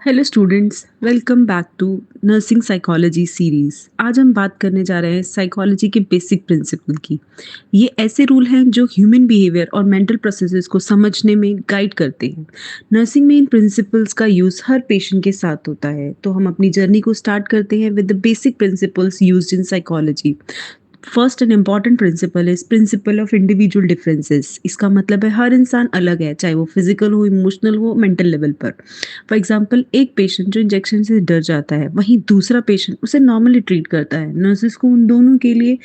Hello students, welcome back to nursing psychology series. आज हम बात करने जा रहे हैं साइकोलॉजी के बेसिक प्रिंसिपल की। ये ऐसे रूल हैं जो ह्यूमन बिहेवियर और मेंटल प्रोसेसेस को समझने में गाइड करते हैं। नर्सिंग में इन प्रिंसिपल्स का यूज़ हर पेशेंट के साथ होता है, तो हम अपनी जर्नी को स्टार्ट करते हैं with the basic principles used in psychology. First and important principal is principle of individual differences. इसका मतलब है हर इंसान अलग है, चाहे वो फिजिकल हो, इमोशनल हो, मेंटल लेवल पर। फॉर एग्जाम्पल, एक पेशेंट जो इंजेक्शन से डर जाता है, वहीं दूसरा पेशेंट उसे नॉर्मली ट्रीट करता है। नर्सेस को उन दोनों के लिए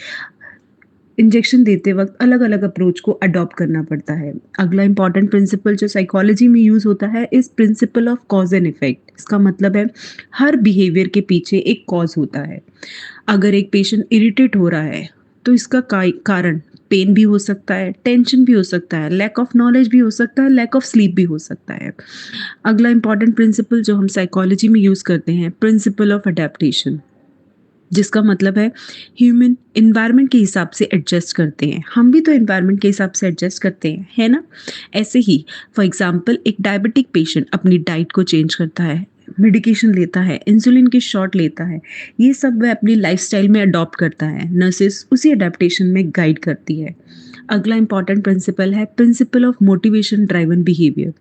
इंजेक्शन देते वक्त अलग अलग अप्रोच को अडॉप्ट करना पड़ता है। अगला इंपॉर्टेंट प्रिंसिपल जो साइकोलॉजी में यूज होता है is principle of cause and effect. इसका मतलब है हर बिहेवियर के पीछे एक कॉज होता है। अगर एक पेशेंट इरिटेट हो रहा है तो इसका कारण पेन भी हो सकता है, टेंशन भी हो सकता है, लैक ऑफ नॉलेज भी हो सकता है, लैक ऑफ स्लीप भी हो सकता है। अगला इंपॉर्टेंट प्रिंसिपल जो हम साइकोलॉजी में यूज करते हैं, प्रिंसिपल ऑफ अडेप्टेशन, जिसका मतलब है ह्यूमन इन्वायरमेंट के हिसाब से एडजस्ट करते हैं। हम भी तो इन्वायरमेंट के हिसाब से एडजस्ट करते हैं, है ना? ऐसे ही फॉर एग्जांपल, एक डायबिटिक पेशेंट अपनी डाइट को चेंज करता है, मेडिकेशन लेता है, इंसुलिन की शॉट लेता है। ये सब वह अपनी लाइफस्टाइल में अडॉप्ट करता है। नर्सेस उसी अडेप्टेशन में गाइड करती है। अगला इंपॉर्टेंट प्रिंसिपल है principle of motivation driven behaviour.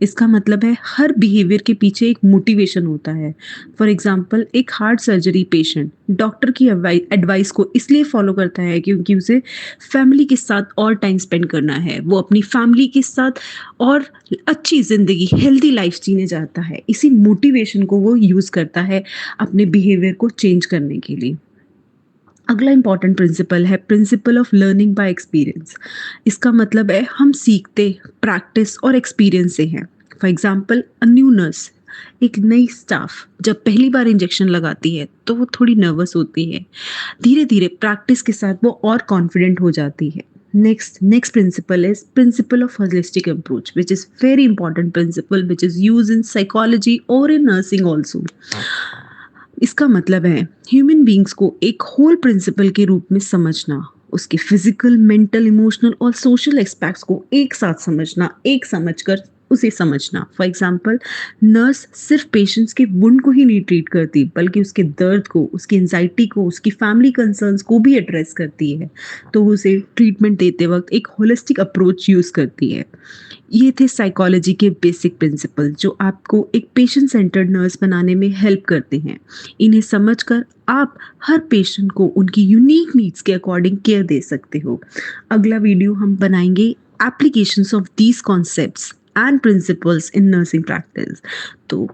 इसका मतलब है हर बिहेवियर के पीछे एक मोटिवेशन होता है। फॉर एग्जाम्पल, एक हार्ट सर्जरी पेशेंट डॉक्टर की एडवाइस को इसलिए फॉलो करता है क्योंकि उसे फैमिली के साथ और टाइम स्पेंड करना है। वो अपनी फैमिली के साथ और अच्छी जिंदगी, हेल्दी लाइफ जीने चाहता है। इसी मोटिवेशन को वो यूज करता है अपने बिहेवियर को चेंज करने के लिए। अगला इंपॉर्टेंट प्रिंसिपल है principle of learning by experience. इसका मतलब है हम सीखते प्रैक्टिस और एक्सपीरियंस से हैं। For example, a new nurse, एक नई स्टाफ जब पहली बार इंजेक्शन लगाती है तो वो थोड़ी नर्वस होती है। धीरे धीरे प्रैक्टिस के साथ वो और कॉन्फिडेंट हो जाती है। Next principle is principle of holistic approach, which is very important principle which is use in psychology और इन नर्सिंग ऑल्सो। इसका मतलब है ह्यूमन बींग्स को एक होल प्रिंसिपल के रूप में समझना, उसके फिजिकल, मेंटल, इमोशनल और सोशल एस्पेक्ट्स को एक साथ समझना, एक समझकर उसे समझना। फॉर एग्जाम्पल, नर्स सिर्फ पेशेंट्स के वुंड को ही नहीं ट्रीट करती, बल्कि उसके दर्द को, उसकी एंजाइटी को, उसकी फैमिली कंसर्न्स को भी एड्रेस करती है। तो वो उसे ट्रीटमेंट देते वक्त एक होलिस्टिक अप्रोच यूज करती है। ये थे साइकोलॉजी के बेसिक प्रिंसिपल जो आपको एक पेशेंट सेंटर्ड नर्स बनाने में हेल्प करते हैं। इन्हें समझकर आप हर पेशेंट को उनकी यूनिक नीड्स के अकॉर्डिंग केयर दे सकते हो। अगला वीडियो हम बनाएंगे applications of these concepts and principles in nursing practice. तो